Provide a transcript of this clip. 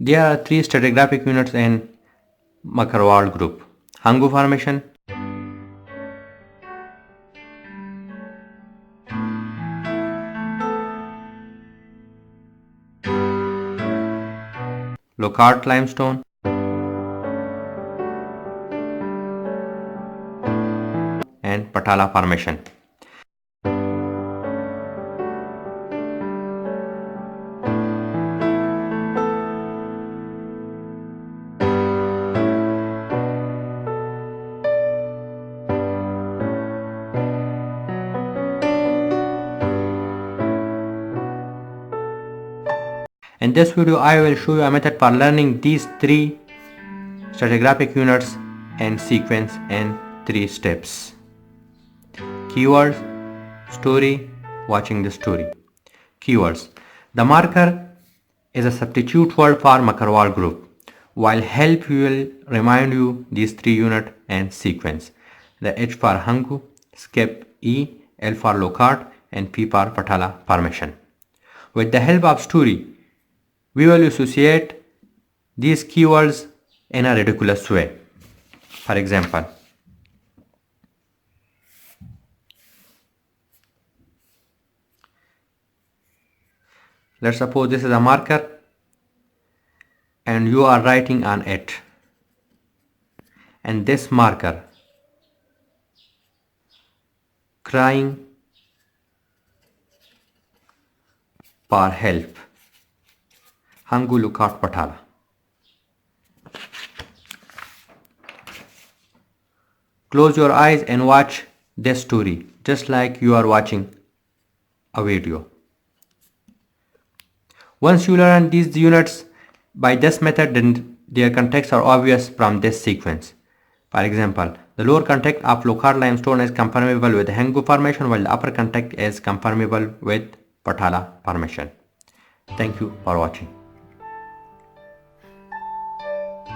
There are three stratigraphic units in Makerwal Group: Hangu Formation, Lockhart Limestone, and Patala Formation. In this video, I will show you a method for learning these three stratigraphic units and sequence in 3 steps. Keywords: story, watching the story. Keywords: the marker is a substitute word for Makerwal Group, while help will remind you these 3 unit and sequence. The H for Hangu, skip E, L for Lockhart, and P for Patala Formation. With the help of story, we will associate these keywords in a ridiculous way. For example, let's suppose this is a marker and you are writing on it, and this marker crying for help, Hangu, Lockhart, Patala. Close your eyes and watch this story just like you are watching a video. Once you learn these units by this method, then their contexts are obvious from this sequence. For example, the lower context of Lockhart limestone is conformable with Hangu formation, while the upper context is conformable with Patala formation. Thank you for watching.